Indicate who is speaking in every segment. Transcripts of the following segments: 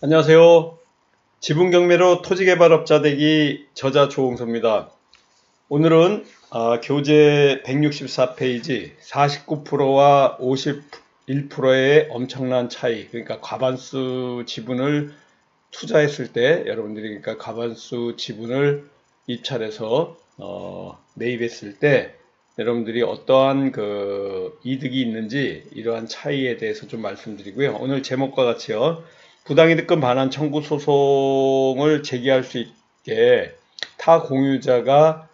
Speaker 1: 안녕하세요. 지분경매로 토지개발업자 되기 저자 조홍서입니다. 오늘은 교재 164페이지 49%와 51%의 엄청난 차이, 그러니까 과반수 지분을 투자했을 때 여러분들이 그러니까 과반수 지분을 입찰해서 매입했을 때 여러분들이 어떠한 그 이득이 있는지 이러한 차이에 대해서 좀 말씀드리고요. 오늘 제목과 같이요. 부당이득금 반환 청구 소송을 제기할 수 있게 타 공유자가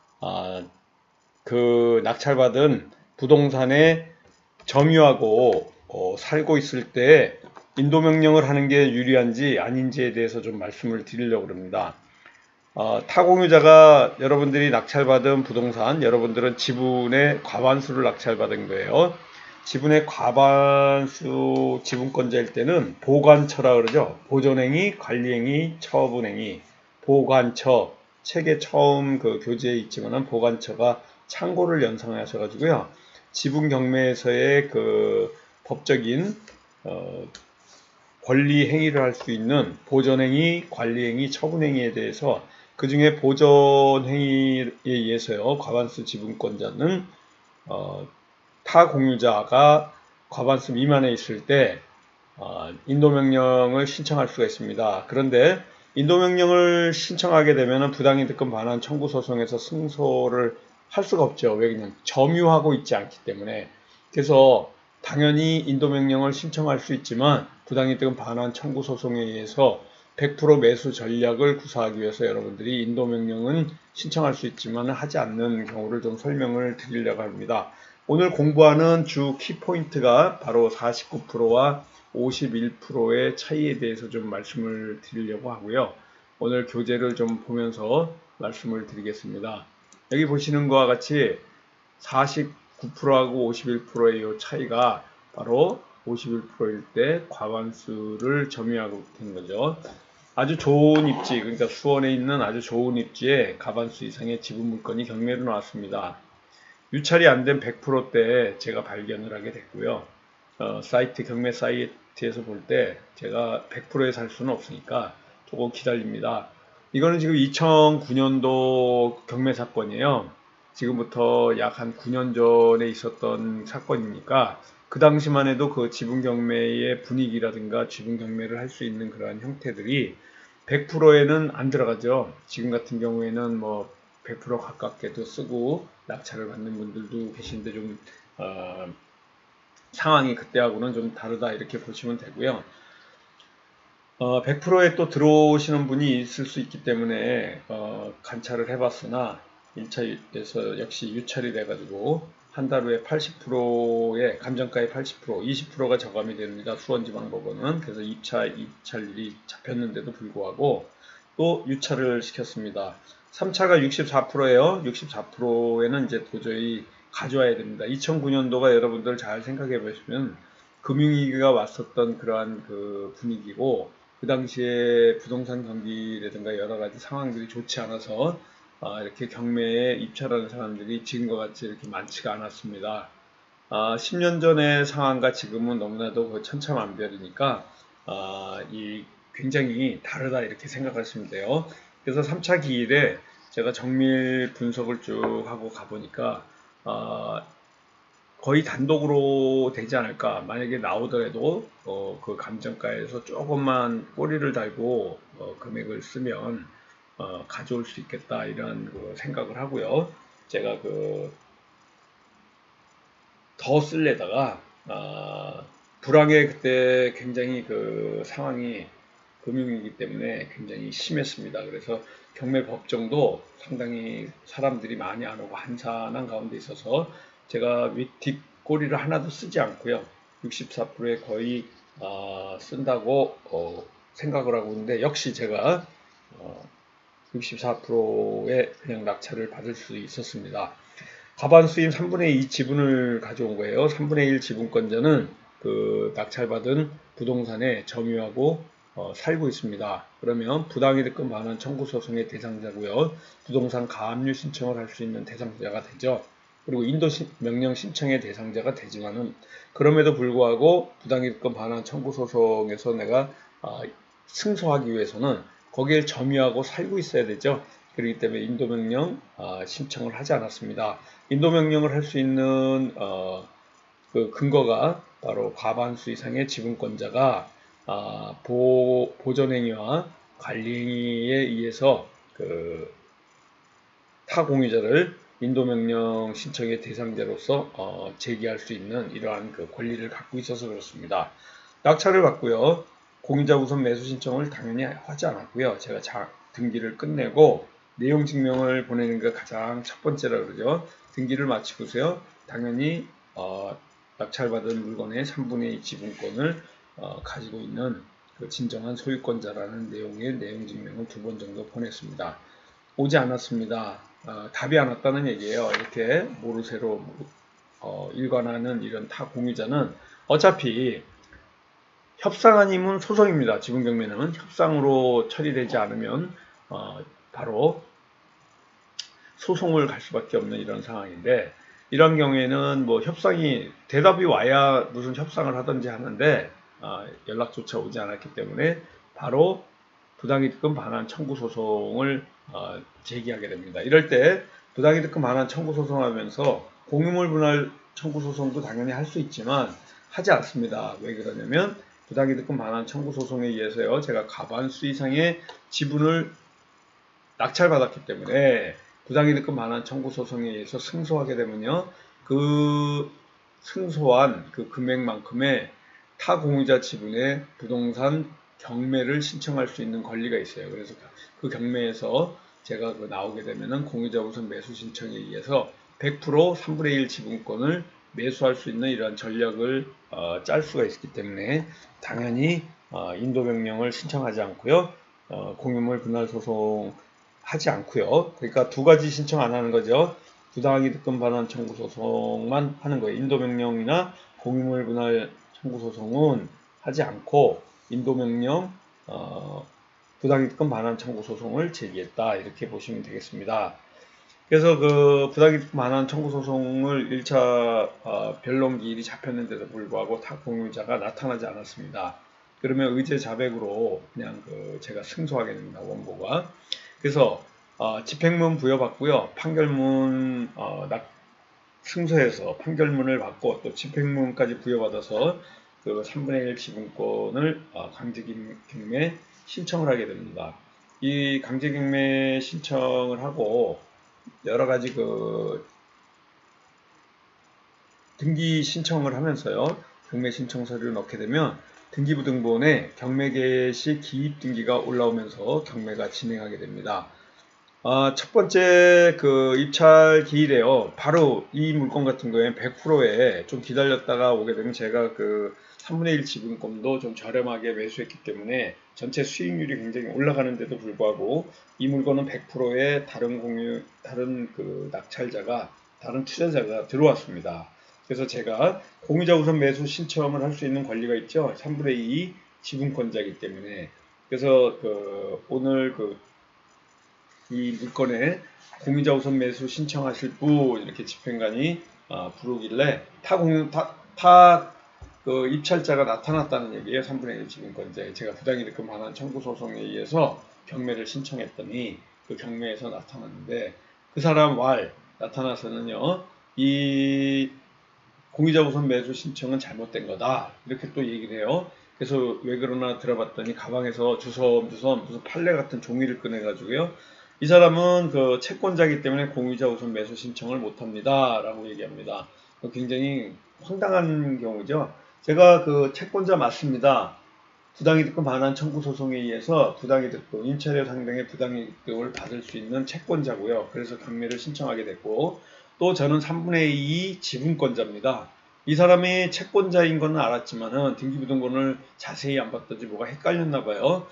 Speaker 1: 그 낙찰받은 부동산에 점유하고 살고 있을 때 인도명령을 하는 게 유리한지 아닌지에 대해서 좀 말씀을 드리려고 합니다. 타공유자가 여러분들이 낙찰받은 부동산, 여러분들은 지분의 과반수를 낙찰받은 거예요. 지분의 과반수 지분권자일 때는 보관처라 그러죠. 보존행위, 관리행위, 처분행위, 보관처. 책에 처음 그 교재에 있지만은 보관처가 창고를 연상하셔가지고요. 지분 경매에서의 그 법적인 권리 행위를 할 수 있는 보존행위, 관리행위, 처분행위에 대해서 그 중에 보존행위에 의해서요. 과반수 지분권자는 타 공유자가 과반수 미만에 있을 때 인도명령을 신청할 수가 있습니다. 그런데 인도명령을 신청하게 되면 부당이득금 반환 청구 소송에서 승소를 할 수가 없죠. 왜 그냥 점유하고 있지 않기 때문에. 그래서 당연히 인도명령을 신청할 수 있지만 부당이득금 반환 청구 소송에 의해서 100% 매수 전략을 구사하기 위해서 여러분들이 인도명령은 신청할 수 있지만 하지 않는 경우를 좀 설명을 드리려고 합니다. 오늘 공부하는 주 키포인트가 바로 49%와 51%의 차이에 대해서 좀 말씀을 드리려고 하고요. 오늘 교재를 좀 보면서 말씀을 드리겠습니다. 여기 보시는 것과 같이 49%하고 51%의 이 차이가 바로 51%일 때 과반수를 점유하고 있는 거죠. 아주 좋은 입지, 그러니까 수원에 있는 아주 좋은 입지에 과반수 이상의 지분 물건이 경매로 나왔습니다. 유찰이 안 된 100%대 제가 발견을 하게 됐고요. 사이트 경매 사이트에서 볼 때 제가 100%에 살 수는 없으니까 조금 기다립니다. 이거는 지금 2009년도 경매 사건이에요. 지금부터 약 한 9년 전에 있었던 사건이니까 그 당시만 해도 그 지분 경매의 분위기라든가 지분 경매를 할 수 있는 그러한 형태들이 100%에는 안 들어가죠. 지금 같은 경우에는 뭐 100% 가깝게도 쓰고 낙찰을 받는 분들도 계신데 좀 상황이 그때하고는 좀 다르다 이렇게 보시면 되고요. 100%에 또 들어오시는 분이 있을 수 있기 때문에 관찰을 해봤으나 1차에서 역시 유찰이 돼가지고 한 달 후에 80%의 감정가의 80%, 20%가 저감이 됩니다. 수원지방법원은. 그래서 2차 입찰일이 잡혔는데도 불구하고 또 유찰을 시켰습니다. 3차가 64%예요. 64%에는 이제 도저히 가져와야 됩니다. 2009년도가 여러분들 잘 생각해 보시면 금융위기가 왔었던 그러한 그 분위기고 그 당시에 부동산 경기라든가 여러 가지 상황들이 좋지 않아서 이렇게 경매에 입찰하는 사람들이 지금과 같이 이렇게 많지가 않았습니다. 10년 전의 상황과 지금은 너무나도 그 천차만별이니까 이 굉장히 다르다 이렇게 생각하시면 돼요. 그래서 3차 기일에 제가 정밀 분석을 쭉 하고 가보니까 거의 단독으로 되지 않을까. 만약에 나오더라도 그 감정가에서 조금만 꼬리를 달고 금액을 쓰면 가져올 수 있겠다 이런 그 생각을 하고요. 제가 그 더 쓸래다가 불황에 그때 굉장히 그 상황이 금융이기 때문에 굉장히 심했습니다. 그래서 경매 법정도 상당히 사람들이 많이 안 오고 한산한 가운데 있어서 제가 뒷꼬리를 하나도 쓰지 않고요. 64%에 거의 쓴다고 생각을 하고 있는데 역시 제가 64%의 그냥 낙찰을 받을 수 있었습니다. 과반수인 3분의 2 지분을 가져온 거예요. 3분의 1 지분권자는 그 낙찰받은 부동산에 점유하고 살고 있습니다. 그러면 부당이득금 반환 청구 소송의 대상자고요. 부동산 가압류 신청을 할 수 있는 대상자가 되죠. 그리고 인도 명령 신청의 대상자가 되지만은 그럼에도 불구하고 부당이득금 반환 청구 소송에서 내가 승소하기 위해서는 거기에 점유하고 살고 있어야 되죠. 그렇기 때문에 인도명령 신청을 하지 않았습니다. 인도명령을 할 수 있는 그 근거가 바로 과반수 이상의 지분권자가 보존행위와 관리행위에 의해서 그 타공유자를 인도명령 신청의 대상자로서 제기할 수 있는 이러한 그 권리를 갖고 있어서 그렇습니다. 낙찰을 받고요. 공유자 우선 매수 신청을 당연히 하지 않았고요. 제가 등기를 끝내고 내용 증명을 보내는 게 가장 첫 번째라 그러죠. 등기를 마치고서요. 당연히 낙찰받은 물건의 3분의 2 지분권을 가지고 있는 그 진정한 소유권자라는 내용의 내용 증명을 2번 정도 보냈습니다. 오지 않았습니다. 답이 안 왔다는 얘기예요. 이렇게 모르쇠로 일관하는 이런 타 공유자는 어차피 협상 아니면 소송입니다. 지분경매는 협상으로 처리되지 않으면 바로 소송을 갈 수밖에 없는 이런 상황인데, 이런 경우에는 뭐 협상이 대답이 와야 무슨 협상을 하든지 하는데 연락조차 오지 않았기 때문에 바로 부당이득금 반환 청구 소송을 제기하게 됩니다. 이럴 때 부당이득금 반환 청구 소송하면서 공유물 분할 청구 소송도 당연히 할 수 있지만 하지 않습니다. 왜 그러냐면 부당이득금 반환 청구 소송에 의해서요, 제가 과반수 이상의 지분을 낙찰받았기 때문에 부당이득금 반환 청구 소송에 의해서 승소하게 되면요, 그 승소한 그 금액만큼의 타 공유자 지분의 부동산 경매를 신청할 수 있는 권리가 있어요. 그래서 그 경매에서 제가 나오게 되면은 공유자 우선 매수 신청에 의해서 100% 3분의 1 지분권을 매수할 수 있는 이러한 전략을 짤 수가 있기 때문에 당연히 인도명령을 신청하지 않고요. 공유물 분할 소송 하지 않고요. 그러니까 두 가지 신청 안 하는 거죠. 부당이득금 반환 청구 소송만 하는 거예요. 인도명령이나 공유물 분할 청구 소송은 하지 않고 인도명령 부당이득금 반환 청구 소송을 제기했다, 이렇게 보시면 되겠습니다. 그래서 그 부당이득금 반환 청구 소송을 1차 변론 기일이 잡혔는데도 불구하고 타 공유자가 나타나지 않았습니다. 그러면 의제 자백으로 그냥 제가 승소하게 됩니다. 원고가. 그래서 집행문 부여받고요. 판결문 승소해서 판결문을 받고 또 집행문까지 부여받아서 그 3분의 1 지분권을 강제경매 신청을 하게 됩니다. 이 강제경매 신청을 하고 여러 가지 등기 신청을 하면서요, 경매 신청 서류를 넣게 되면 등기부등본에 경매 개시 기입 등기가 올라오면서 경매가 진행하게 됩니다. 첫 번째 입찰 기일에요. 바로 이 물건 같은 경우에 100%에 좀 기다렸다가 오게 되면 제가 3분의 1 지분권도 좀 저렴하게 매수했기 때문에 전체 수익률이 굉장히 올라가는데도 불구하고 이 물건은 100%에 다른 낙찰자가, 다른 투자자가 들어왔습니다. 그래서 제가 공유자 우선 매수 신청을 할 수 있는 권리가 있죠. 3분의 2 지분권자이기 때문에. 그래서 오늘 이 물건에 공유자 우선 매수 신청하실 분 이렇게 집행관이 부르길래 입찰자가 나타났다는 얘기예요. 3분의 1 지분권자에. 제가 부당이득금 반환 청구 소송에 의해서 경매를 신청했더니 그 경매에서 나타났는데, 그 사람 나타나서는요, 이 공유자 우선 매수 신청은 잘못된 거다, 이렇게 또 얘기를 해요. 그래서 왜 그러나 들어봤더니 가방에서 주섬주섬 무슨 판례 같은 종이를 꺼내가지고요, 이 사람은 채권자이기 때문에 공유자 우선 매수 신청을 못합니다 라고 얘기합니다. 굉장히 황당한 경우죠. 제가 채권자 맞습니다. 부당이득금 반환 청구 소송에 의해서 부당이득금, 임차료 상당의 부당이득금을 받을 수 있는 채권자고요. 그래서 경매를 신청하게 됐고, 또 저는 3분의 2 지분권자입니다. 이 사람이 채권자인 건 알았지만은 등기부등본을 자세히 안 봤더니 뭐가 헷갈렸나 봐요.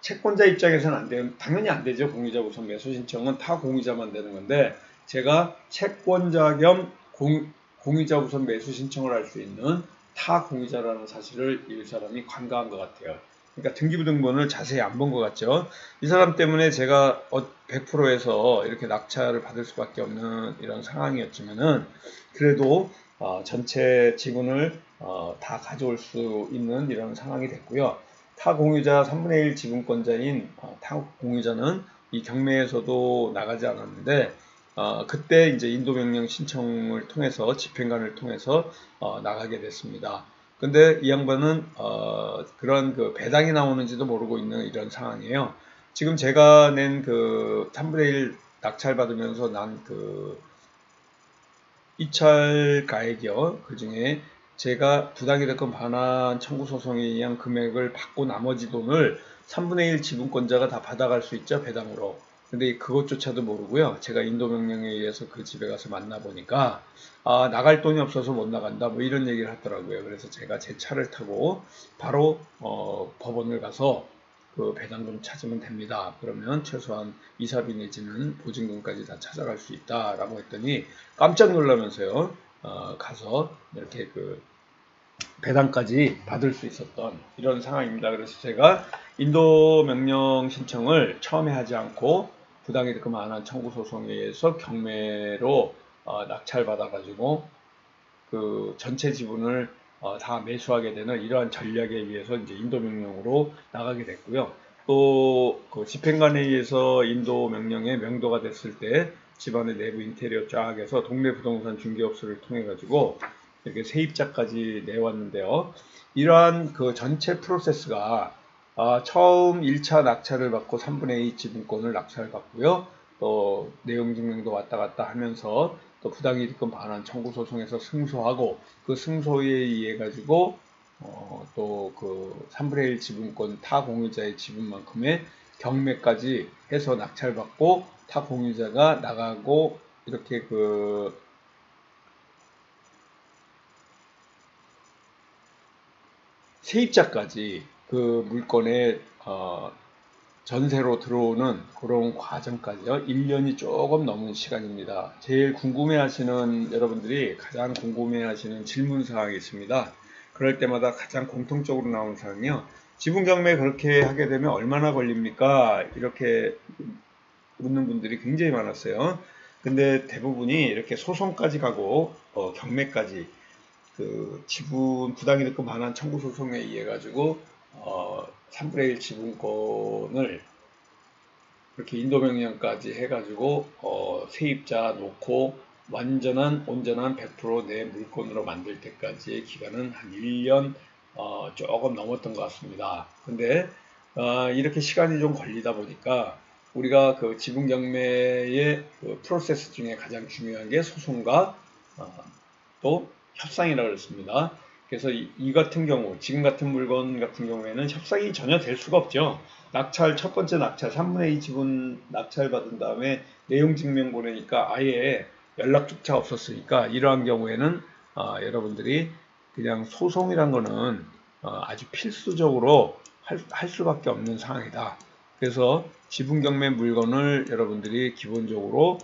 Speaker 1: 채권자 입장에서는 안 돼요. 당연히 안 되죠. 공유자 우선 매수 신청은 타 공유자만 되는 건데, 제가 채권자 겸 공유자 우선 매수 신청을 할 수 있는 타 공유자라는 사실을 이 사람이 간과한 것 같아요. 그러니까 등기부등본을 자세히 안 본 것 같죠. 이 사람 때문에 제가 100%에서 이렇게 낙찰을 받을 수밖에 없는 이런 상황이었지만은, 그래도 전체 지분을 다 가져올 수 있는 이런 상황이 됐고요. 타공유자 3분의 1 지분권자인 타공유자는 이 경매에서도 나가지 않았는데 그때 이제 인도명령 신청을 통해서 집행관을 통해서 나가게 됐습니다. 근데 이 양반은 그런 그 배당이 나오는지도 모르고 있는 이런 상황이에요. 지금 제가 낸 그 3분의 1 낙찰 받으면서 난 그 입찰 가액이요. 그 중에 제가 부당이 됐건 반환 청구 소송에 의한 금액을 받고 나머지 돈을 3분의 1 지분권자가 다 받아갈 수 있죠, 배당으로. 근데 그것조차도 모르고요. 제가 인도 명령에 의해서 그 집에 가서 만나보니까 나갈 돈이 없어서 못 나간다 뭐 이런 얘기를 하더라고요. 그래서 제가 제 차를 타고 바로 법원을 가서 그 배당금 찾으면 됩니다. 그러면 최소한 이사비 내지는 보증금까지 다 찾아갈 수 있다라고 했더니 깜짝 놀라면서요. 가서 이렇게 그 배당까지 받을 수 있었던 이런 상황입니다. 그래서 제가 인도 명령 신청을 처음에 하지 않고 부당이 됐건 반환 청구 소송에 의해서 경매로 낙찰받아가지고 그 전체 지분을 다 매수하게 되는 이러한 전략에 의해서 이제 인도 명령으로 나가게 됐고요. 또 그 집행관에 의해서 인도 명령에 명도가 됐을 때 집안의 내부 인테리어 쫙 해서 동네 부동산 중개업소를 통해 가지고 이렇게 세입자까지 내왔는데요. 이러한 그 전체 프로세스가 처음 1차 낙찰을 받고 3분의 2 지분권을 낙찰받고요. 또 내용 증명도 왔다 갔다 하면서 또 부당이득권 반환 청구 소송에서 승소하고 그 승소에 의해 가지고 또 그 3분의 1 지분권 타 공유자의 지분만큼의 경매까지 해서 낙찰받고 타 공유자가 나가고 이렇게 그 세입자까지 그 물건에 전세로 들어오는 그런 과정까지요. 1년이 조금 넘은 시간입니다. 제일 궁금해하시는 여러분들이 가장 궁금해하시는 질문 사항이 있습니다. 그럴 때마다 가장 공통적으로 나오는 사항이요. 지분 경매 그렇게 하게 되면 얼마나 걸립니까? 이렇게 묻는 분들이 굉장히 많았어요. 근데 대부분이 이렇게 소송까지 가고 경매까지 그 지분 부당이득권 반환 청구 소송에 의해 가지고 3분의 1 지분권을 이렇게 인도명령까지 해가지고 세입자 놓고 완전한 온전한 100% 내 물건으로 만들 때까지의 기간은 한 1년 조금 넘었던 것 같습니다. 근데 이렇게 시간이 좀 걸리다 보니까 우리가 그 지분 경매의 그 프로세스 중에 가장 중요한 게 소송과 또 협상이라고 했습니다. 그래서 이 같은 경우, 지금 같은 물건 같은 경우에는 협상이 전혀 될 수가 없죠. 낙찰, 첫 번째 낙찰, 3분의 2 지분 낙찰 받은 다음에 내용 증명 보내니까 아예 연락조차 없었으니까 이러한 경우에는 여러분들이 그냥 소송이란 거는 아주 필수적으로 할 수밖에 없는 상황이다. 그래서 지분 경매 물건을 여러분들이 기본적으로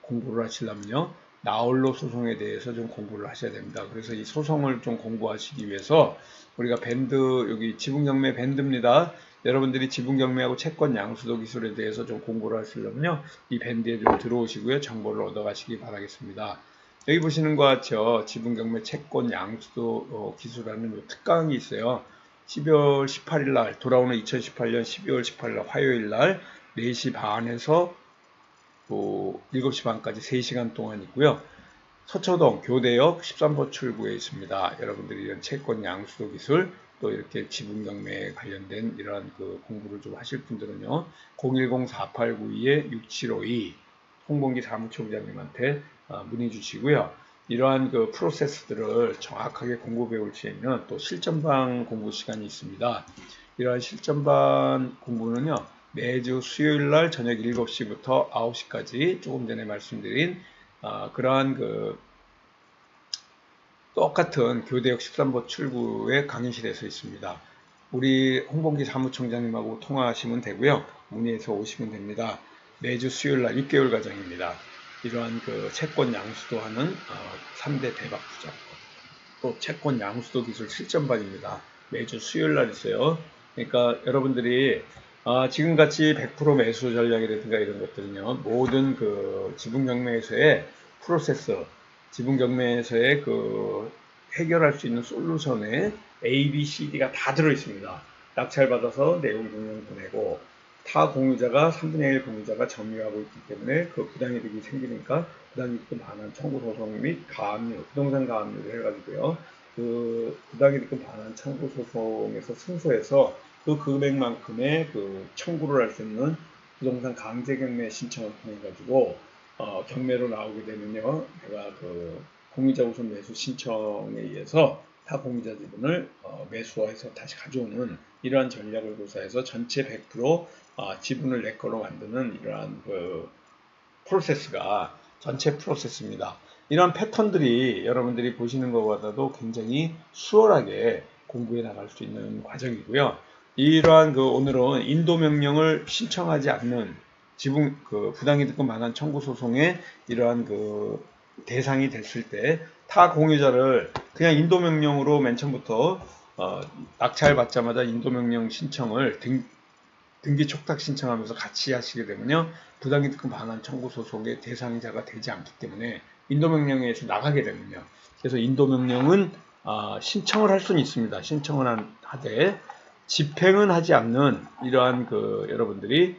Speaker 1: 공부를 하시려면요. 나홀로 소송에 대해서 좀 공부를 하셔야 됩니다. 그래서 이 소송을 좀 공부하시기 위해서 우리가 밴드, 여기 지분경매 밴드입니다. 여러분들이 지분경매하고 채권 양수도 기술에 대해서 좀 공부를 하시려면요. 이 밴드에 좀 들어오시고요. 정보를 얻어가시기 바라겠습니다. 여기 보시는 것 같죠. 지분경매 채권 양수도 기술하는 특강이 있어요. 12월 18일 날, 돌아오는 2018년 12월 18일 날 화요일 날 4시 반에서 7시 반까지 3시간 동안 있고요. 서초동 교대역 13번 출구에 있습니다. 여러분들이 이런 채권 양수도 기술 또 이렇게 지분 경매에 관련된 이러한 그 공부를 좀 하실 분들은요. 010-4892-6752 홍봉기 사무총장님한테 문의 주시고요. 이러한 그 프로세스들을 정확하게 공부 배울 수 있는 또 실전반 공부 시간이 있습니다. 이러한 실전반 공부는요. 매주 수요일 날 저녁 7시부터 9시까지 조금 전에 말씀드린 그러한 그 똑같은 교대역 13번 출구의 강의실에서 있습니다. 우리 홍봉기 사무총장님하고 통화하시면 되고요. 문의해서 오시면 됩니다. 매주 수요일 날 6개월 과정입니다. 이러한 그 채권 양수도 하는 3대 대박 투자 또 채권 양수도 기술 실전반입니다. 매주 수요일 날 있어요. 그러니까 여러분들이 지금같이 100% 매수 전략이라든가 이런 것들은요, 모든 그 지분경매에서의 프로세스, 지분경매에서의 그 해결할 수 있는 솔루션에 A, B, C, D가 다 들어있습니다. 낙찰받아서 내용 증명 보내고 타 공유자가 3분의 1 공유자가 점유하고 있기 때문에 그 부당이득이 생기니까 부당이득금 반환 청구 소송 및 가압류, 부동산 가압류를 해가지고요. 그 부당이득금 반환 청구 소송에서 승소해서 그 금액만큼의 그 청구를 할 수 있는 부동산 강제 경매 신청을 통해 가지고 경매로 나오게 되면요, 내가 그 공유자 우선 매수 신청에 의해서 타 공유자 지분을 매수해서 다시 가져오는 이러한 전략을 고사해서 전체 100% 지분을 내 거로 만드는 이러한 그 프로세스가 전체 프로세스입니다. 이런 패턴들이 여러분들이 보시는 것보다도 굉장히 수월하게 공부해 나갈 수 있는 과정이고요. 이러한 그 오늘은 인도명령을 신청하지 않는 지분 그 부당이득금 반환 청구 소송의 이러한 그 대상이 됐을 때 타 공유자를 그냥 인도명령으로 맨 처음부터 낙찰 받자마자 인도명령 신청을 등기 촉탁 신청하면서 같이 하시게 되면요, 부당이득금 반환 청구 소송의 대상자가 되지 않기 때문에 인도명령에서 나가게 되면요, 그래서 인도명령은 신청을 할 수는 있습니다. 신청을 하되 집행은 하지 않는 이러한 그 여러분들이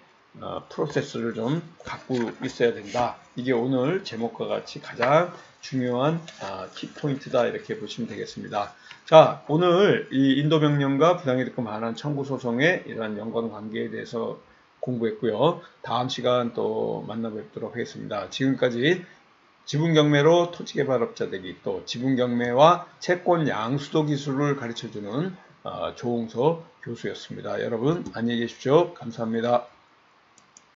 Speaker 1: 프로세스를 좀 갖고 있어야 된다. 이게 오늘 제목과 같이 가장 중요한 키포인트다, 이렇게 보시면 되겠습니다. 자, 오늘 이 인도명령과 부당이득금 반환 청구 소송의 이러한 연관관계에 대해서 공부했고요. 다음 시간 또 만나 뵙도록 하겠습니다. 지금까지 지분경매로 토지개발업자 되기, 또 지분경매와 채권 양수도 기술을 가르쳐주는 조홍서 교수였습니다. 여러분 안녕히 계십시오. 감사합니다.